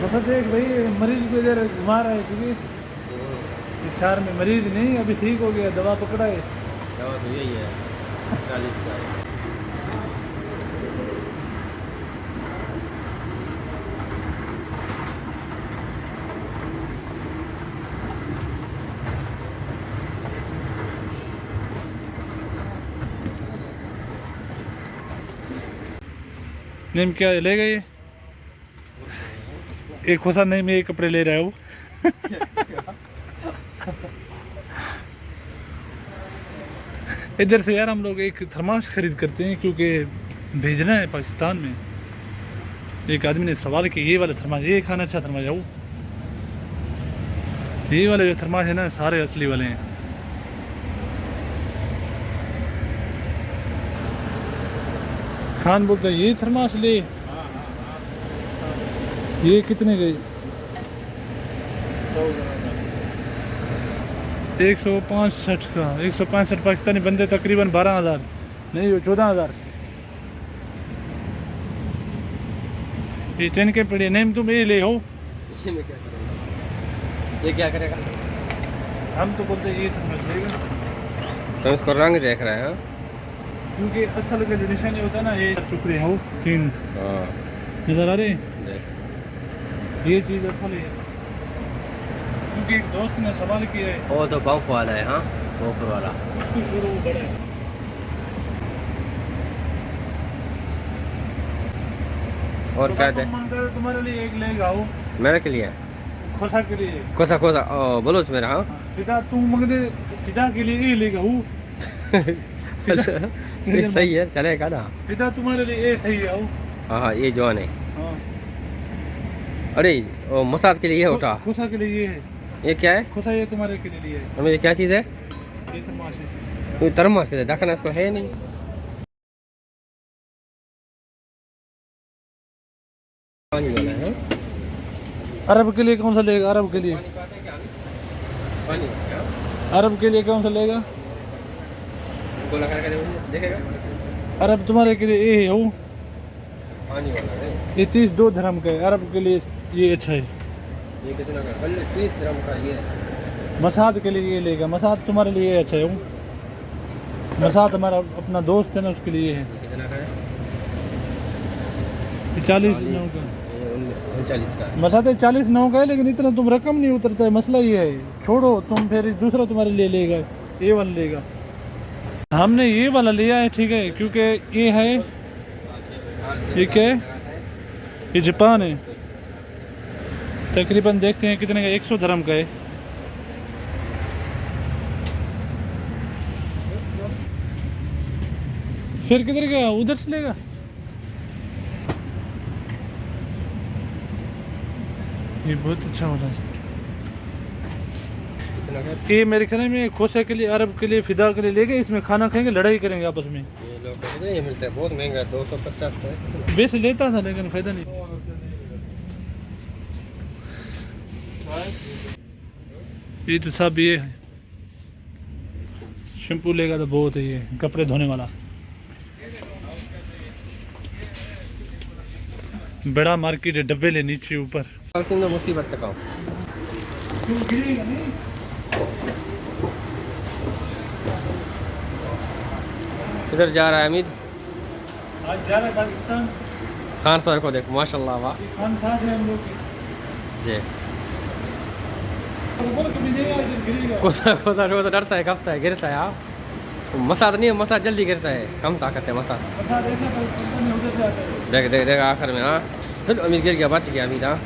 तो देख भाई मरीज को इधर घुमा रहा है क्योंकि इस शहर में मरीज नहीं अभी ठीक हो गया, दवा पकड़ा है। दवा तो यही है 40 का। नेम क्या ले गए? एक खोसा नहीं में एक कपड़े ले रहा है वो। इधर से यार हम लोग एक थर्मास खरीद करते हैं क्योंकि भेजना है पाकिस्तान में। एक आदमी ने सवाल किया ये वाला थर्मास, ये खाना अच्छा थर्मास है वो, ये वाले जो थर्मास है ना सारे असली वाले हैं। खान बोलता है ये थर्मास ले, ये कितने गए? 165 का, 165 पाकिस्तानी बंदे तकरीबन 12,000 नहीं वो 14,000। ये 10 के पड़े नेम तुम ये ले हो। ये क्या करेगा? हम तो बोलते ये थर्मास लेगा तो इसको रंग देख रहे हैं क्योंकि असल का जो निशानी होता है ना ये टुकड़े हो 3 नजर आ रहे हैं। देख ये चीज़ असल है क्योंकि एक दोस्त ने सवाल किया है। वो तो बर्फ वाला है। हाँ बर्फ वाला उसको शुरू बड़ा है। और क्या है? तुम्हारे लिए एक ले आओ। मेरे के लिए खोसा के लिए कोसा कोसा बोलो मेरा। हाँ फिदा तू मंगदे फिदा के लिए ये लेगा हूँ। सही है चलेगा ना। फिदा तुम्हारे लिए ये सही है। हाँ हाँ ये जवान है। हाँ अरे वो मसाज के लिए ये उठा। खोसा के लिए ये है। ये क्या है? खोसा ये तुम्हारे के लिए है। हमें ये क्या चीज़ है? ये थर्मास है। ये थर्मास के देखना इसको है नहीं। पानी वाला है। अरब के लिए कौन सा लेगा? अरब के लिए पानी अरब के लिए कौन सा लेगा? गोला करके देखेगा। अरब तुम्हारे के लिए ये हो। पानी वाला है। ये 32 धर्म का है। अरब के लिए ये अच्छा है। ये कितना का? 30 ग्राम का ये है। मसाज के लिए ये लेगा। मसाज तुम्हारे लिए ये अच्छा है। मसाज हमारा अपना दोस्त है ना उसके लिए है। ये कितना का है? 40 9 का। 39 का। मसाज 40 9 का है लेकिन इतना तुम रकम नहीं उतरता है। मसला ये है। छोड़ो तुम फिर दूसरा तुम्हारे लिए लेगा ये वाला लेगा। हमने ये वाला लिया है ठीक है क्योंकि ये है ये क्या है? ये जापान है। तकरीबन देखते हैं कितने का। 100 धर्म का है। फिर किधर गया? उधर से लेगा। ये बहुत अच्छा वाला है। कितना का? ये मेरे ख्याल में खोसे के लिए अरब के लिए फिदा के लिए लेके इसमें खाना खाएंगे लड़ाई करेंगे आपस में। ये लोग कितने ये मिलता है? बहुत महंगा है 250 का है। वैसे लेता था लेकिन फायदा नहीं। ये तो सब ये है। शैम्पू लेगा तो बहुत है ये कपड़े धोने वाला। बड़ा मार्केट है। डब्बे ले नीचे ऊपर। तुम तो मुसीबत तक आओ। किधर जा रहा है अमीद? आज जा रहा है पाकिस्तान। खान साहब को देख माशाल्लाह वाह। खान साहब है हम लोग के। जी ऊपर कभी नहीं आया जब गिरेगा। कोसा कोसा रोज डरता है कपता है गिरता है। हाँ मसा नहीं है। मसा जल्दी गिरता है कम ताकत है मसा। पता देखा पर उधर से आता है। देख देख देख आखिर में। हाँ चलो अमीर गिर गया बच गया अमीर। हाँ